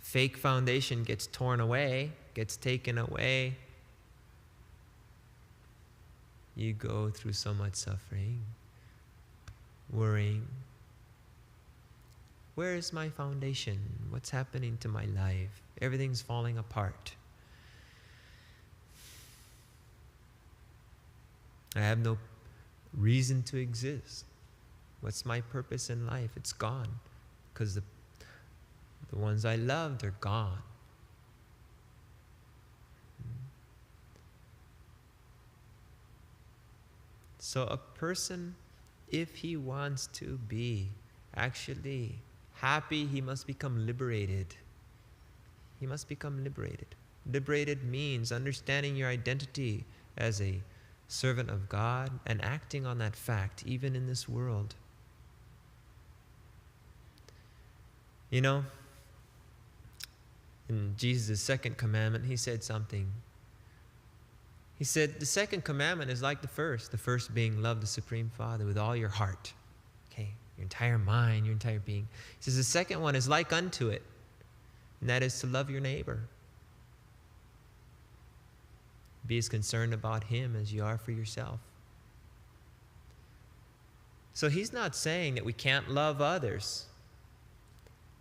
fake foundation gets torn away, gets taken away, you go through so much suffering, worrying. Where is my foundation? What's happening to my life? Everything's falling apart. I have no reason to exist. What's my purpose in life? It's gone. Because the ones I loved are gone. So a person, if he wants to be actually happy, he must become liberated. He must become liberated. Liberated means understanding your identity as a servant of God and acting on that fact even in this world. You know, in Jesus' second commandment, he said something. He said, the second commandment is like the first being love the Supreme Father with all your heart, okay, your entire mind, your entire being. He says the second one is like unto it, and that is to love your neighbor. Be as concerned about him as you are for yourself. So he's not saying that we can't love others.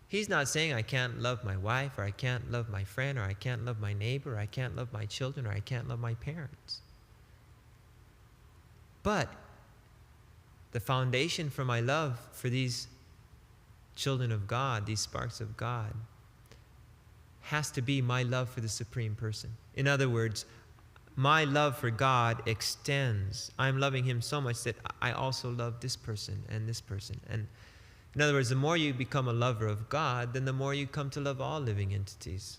He's not saying I can't love my wife, or I can't love my friend, or I can't love my neighbor, or I can't love my children, or I can't love my parents. But the foundation for my love for these children of God, these sparks of God, has to be my love for the Supreme Person. In other words, my love for God extends. I'm loving him so much that I also love this person and this person. And in other words, the more you become a lover of God, then the more you come to love all living entities.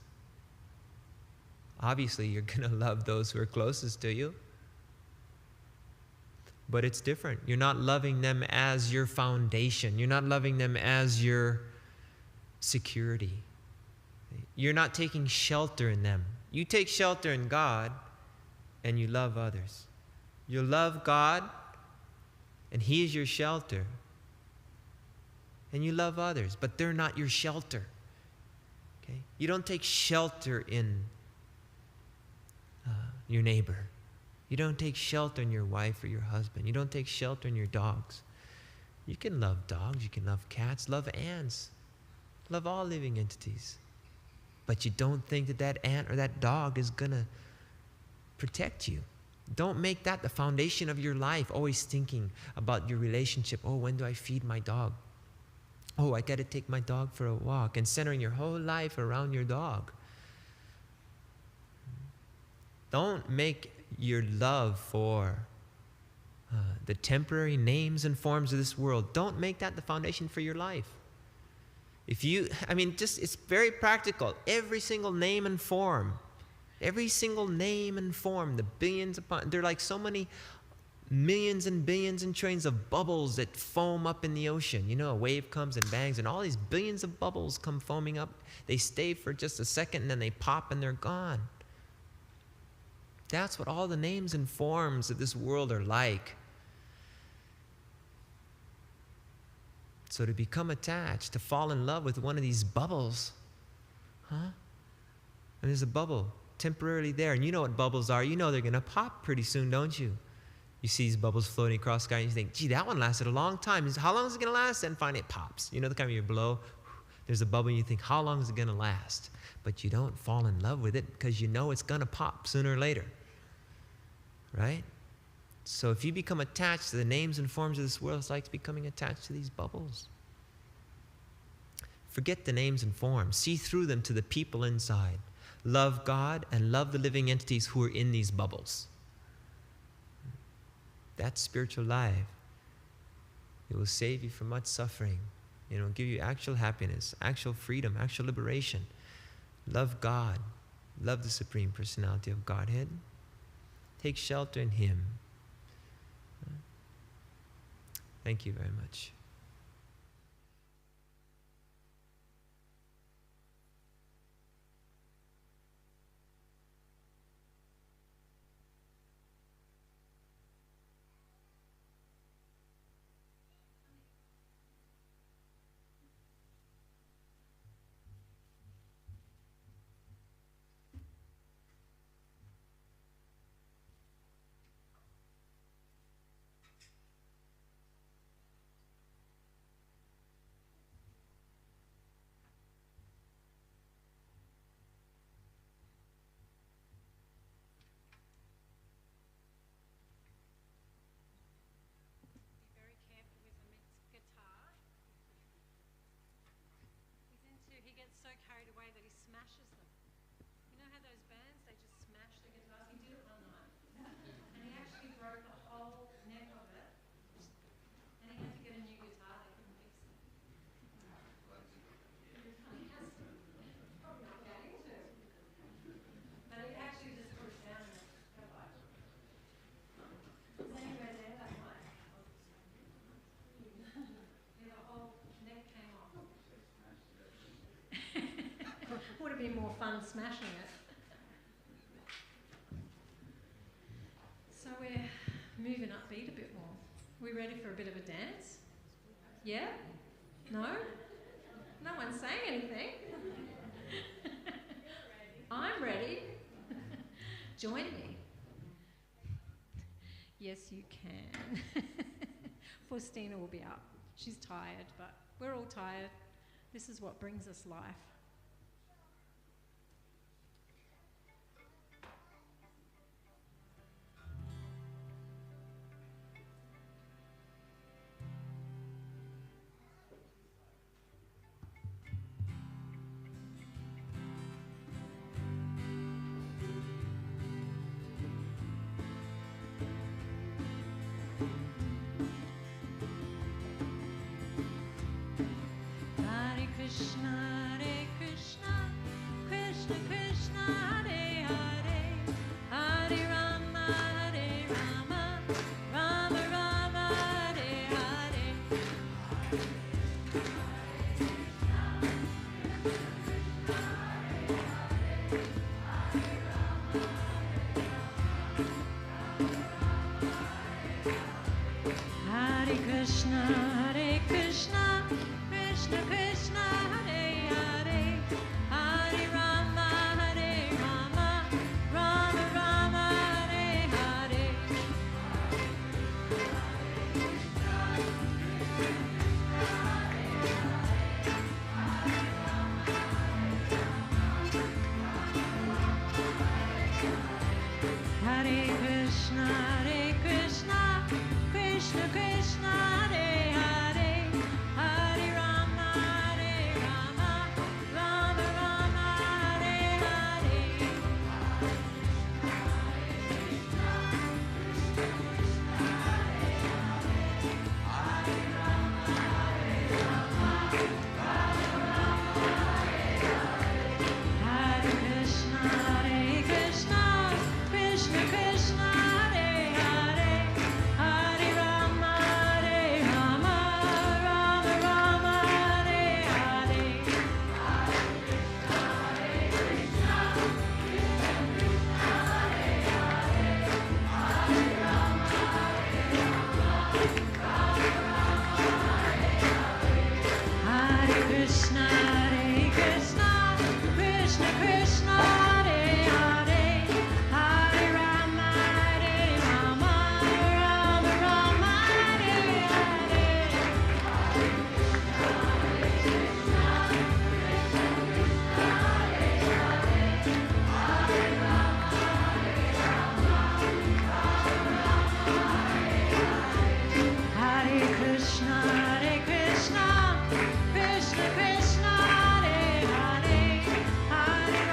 Obviously, you're going to love those who are closest to you. But it's different. You're not loving them as your foundation. You're not loving them as your security. You're not taking shelter in them. You take shelter in God, and you love others. You love God, and he is your shelter. And you love others, but they're not your shelter. Okay? You don't take shelter in your neighbor. You don't take shelter in your wife or your husband. You don't take shelter in your dogs. You can love dogs, you can love cats, love ants, love all living entities. But you don't think that that ant or that dog is going to protect you. Don't make that the foundation of your life, always thinking about your relationship. Oh, when do I feed my dog? Oh, I got to take my dog for a walk, and centering your whole life around your dog. Don't make your love for the temporary names and forms of this world, don't make that the foundation for your life. It's very practical. Every single name and form, the billions upon, they're like so many millions and billions and trillions of bubbles that foam up in the ocean. You know, a wave comes and bangs, and all these billions of bubbles come foaming up. They stay for just a second, and then they pop, and they're gone. That's what all the names and forms of this world are like. So to become attached, to fall in love with one of these bubbles, and there's a bubble temporarily there, and you know what bubbles are. You know they're going to pop pretty soon, don't you? You see these bubbles floating across the sky, and you think, gee, that one lasted a long time. How long is it going to last? And finally it pops. You know the kind of you blow, there's a bubble, and you think, how long is it going to last? But you don't fall in love with it because you know it's going to pop sooner or later. Right? So if you become attached to the names and forms of this world, it's like becoming attached to these bubbles. Forget the names and forms. See through them to the people inside. Love God and love the living entities who are in these bubbles. That's spiritual life. It will save you from much suffering. It will give you actual happiness, actual freedom, actual liberation. Love God. Love the Supreme Personality of Godhead. Take shelter in him. Thank you very much. smashes them. You know how those bands, they just smash the guitars? He did it one night. And he actually broke the whole neck of it. And he had to get a new guitar, they couldn't fix it. Probably not going to. But he actually just put it down and go like. Was anywhere there that night? Yeah, the whole neck came off. Would have been more fun smashing it. So we're moving upbeat a bit more. We ready for a bit of a dance? Yeah? No? No one's saying anything. I'm ready. Join me. Yes, you can. Faustina will be up. She's tired, but we're all tired. This is what brings us life. Krishna, Krishna, Hare Hare, Hare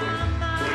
Rama,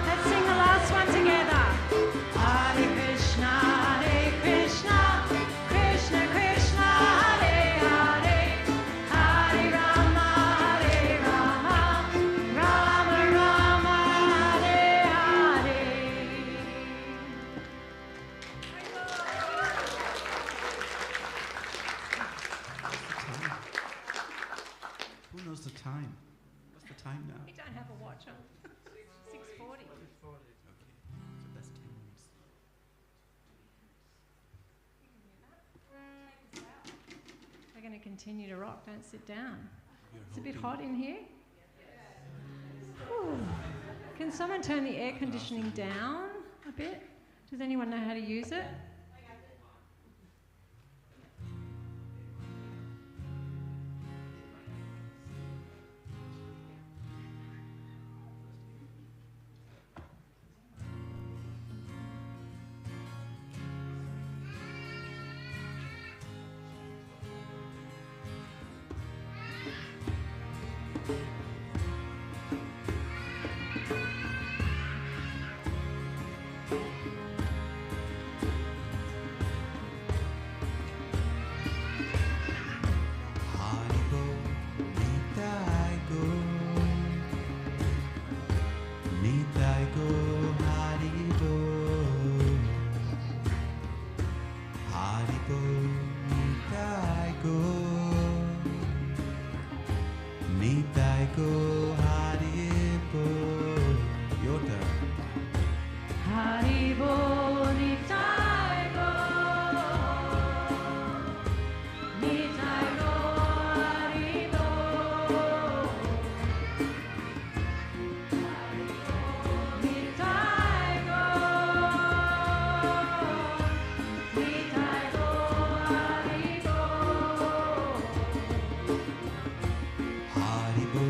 Let's sing the last one together. Hare Krishna, Krishna Krishna, Hare Hare, Hare Rama, Rama Rama, Hare Hare. Who knows the time? What's the time now? We don't have a watch on. 6:40. Okay, so that's 10 minutes. We're going to continue to rock. Don't sit down. You're It's a bit hoping- hot in here. Ooh. Can someone turn the air conditioning down a bit? Does anyone know how to use it? Haribo, Nitai go, Nitai go, Haribo, Haribo, Nitai go, Nitai go, Haribo. Your turn. Haribo Nitai Go, Nitai Go, Haribo, Nitai Go, Nitai Go, Haribo. Haribo,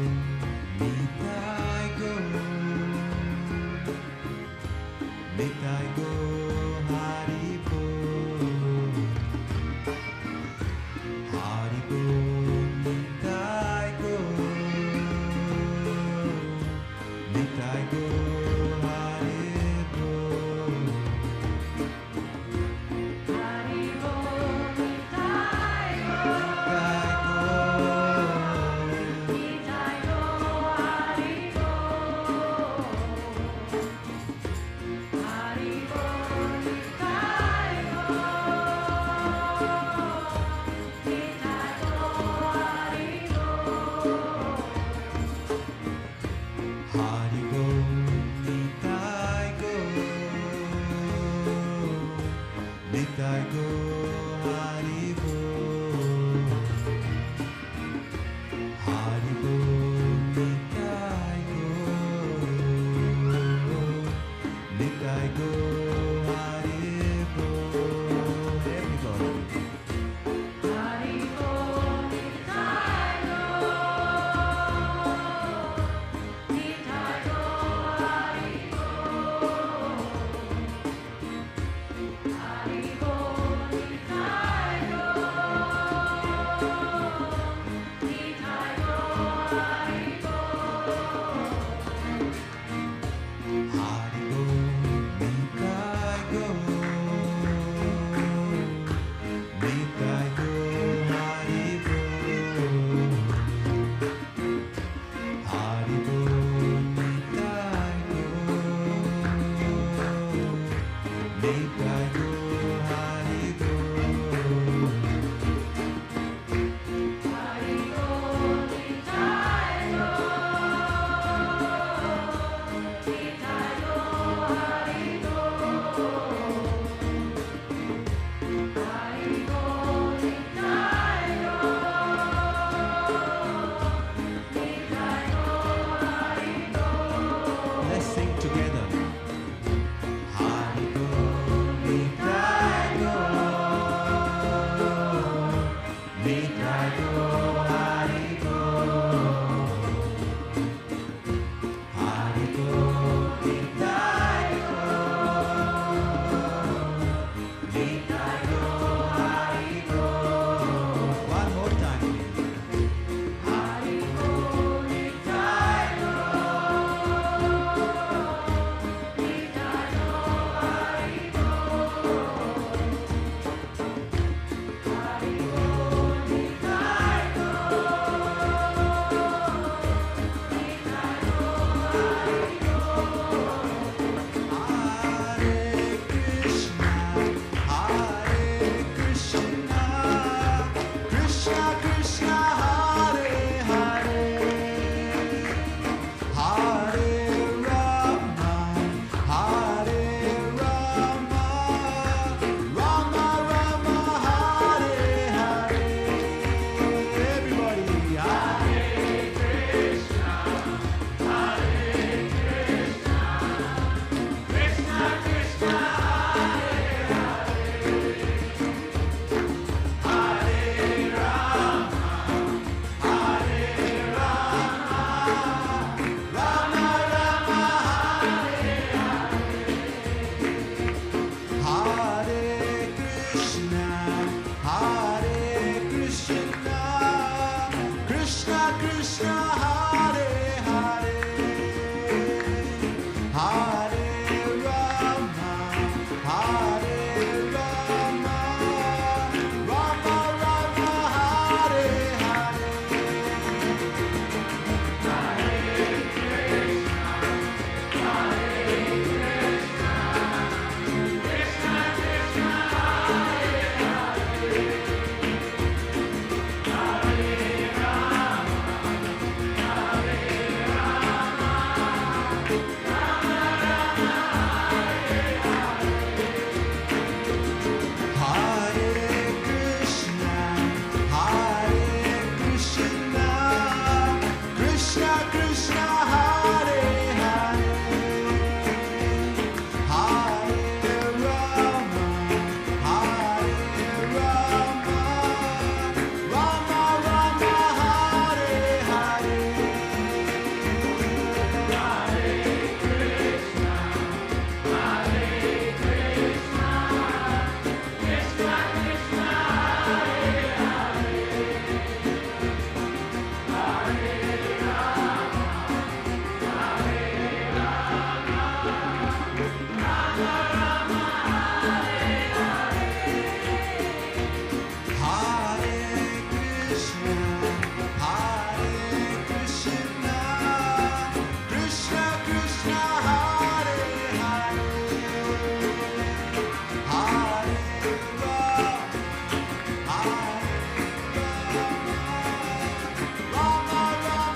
Rama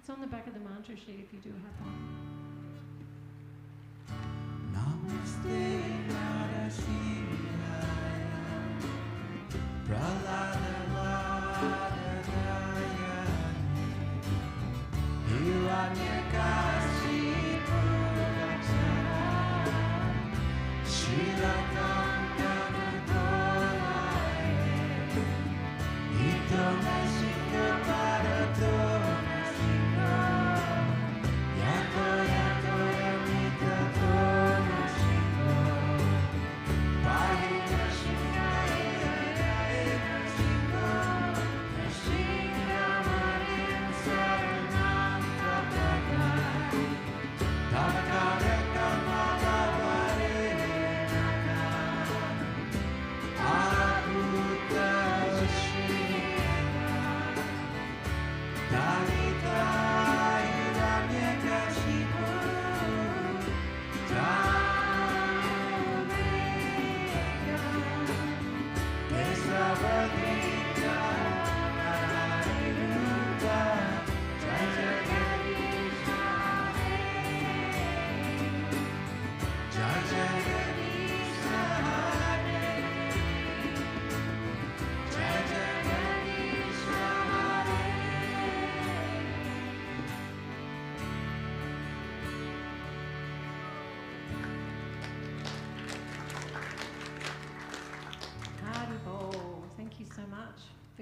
It's on the back of the mantra sheet if you do have one. Namaste, Nara Shivaya, Prahlada Vadadaya, Hiranyakashipu Vakshana, Shrirakam Kamatolaya, Hitonashika Bharato.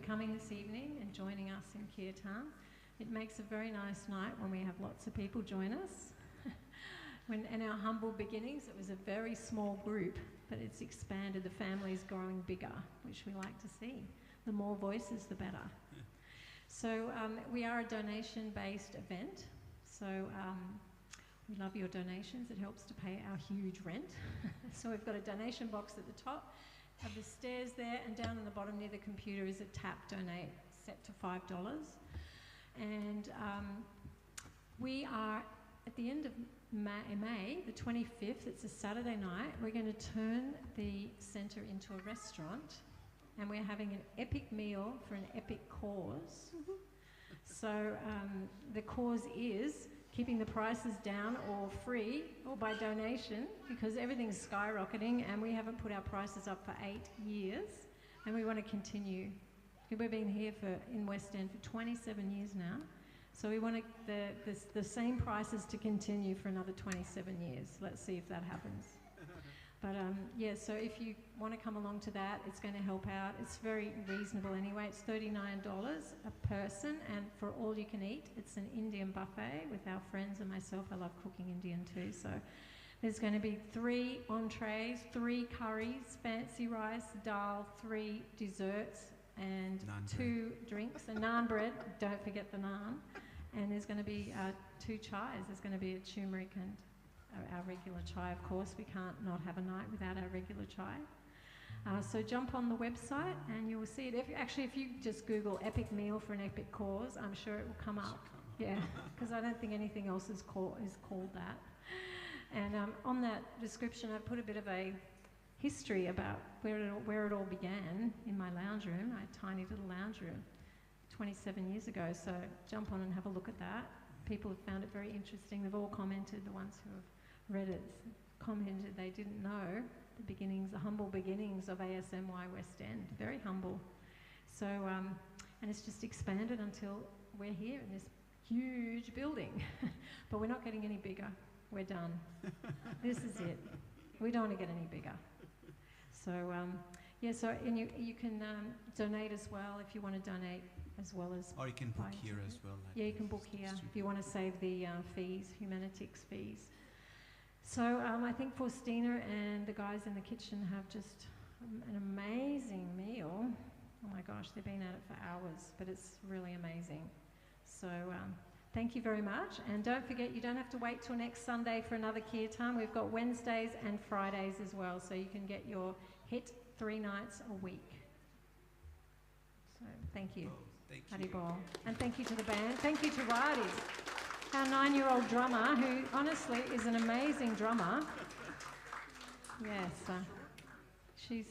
Coming this evening and joining us in Kirtan. It makes a very nice night when we have lots of people join us. When in our humble beginnings, it was a very small group, but it's expanded. The family's growing bigger, which we like to see. The more voices, the better. Yeah. So we are a donation-based event. So we love your donations. It helps to pay our huge rent. So we've got a donation box at the top. Have the stairs there, and down on the bottom near the computer is a tap donate set to $5. And we are at the end of May, the 25th, it's a Saturday night, we're going to turn the centre into a restaurant, and we're having an epic meal for an epic cause. So the cause is keeping the prices down or free or by donation, because everything's skyrocketing and we haven't put our prices up for 8 years, and we want to continue. We've been here in West End for 27 years now, So we want the same prices to continue for another 27 years. Let's see if that happens. But yeah, so if you want to come along to that, it's going to help out. It's very reasonable anyway. It's $39 a person, and for all you can eat. It's an Indian buffet with our friends and myself. I love cooking Indian too. So there's going to be 3 entrees, 3 curries, fancy rice, dal, 3 desserts, and Naan 2 drinks. A naan bread, don't forget the naan. And there's going to be 2 chais. There's going to be a turmeric and our regular chai, of course. We can't not have a night without our regular chai. So jump on the website and you will see it. If you just Google epic meal for an epic cause, I'm sure it will come up. Yeah, because I don't think anything else is called that. And on that description, I put a bit of a history about where it all began in my lounge room, my tiny little lounge room, 27 years ago. So jump on and have a look at that. People have found it very interesting. They've all commented, the ones who have read it, commented they didn't know the humble beginnings of ASMY West End. Very humble. So, and it's just expanded until we're here in this huge building. But we're not getting any bigger. We're done. This is it. We don't want to get any bigger. So, yeah, so and you can donate as well if you want to donate, as well as... Or you can book here as well. Yeah, you can book here if you want to save the fees, Humanitics fees. So I think Faustina and the guys in the kitchen have just an amazing meal. Oh my gosh, they've been at it for hours, but it's really amazing. So thank you very much. And don't forget, you don't have to wait till next Sunday for another Kirtan. We've got Wednesdays and Fridays as well, so you can get your hit 3 nights a week. So thank you. Thank Hari you. Bol. And thank you to the band. Thank you to Radi, our 9-year-old drummer, who honestly is an amazing drummer. Yes, she's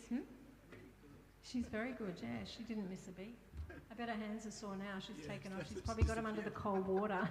very good. Yeah, she didn't miss a beat. I bet her hands are sore now. She's taken off. She's probably got them under the cold water.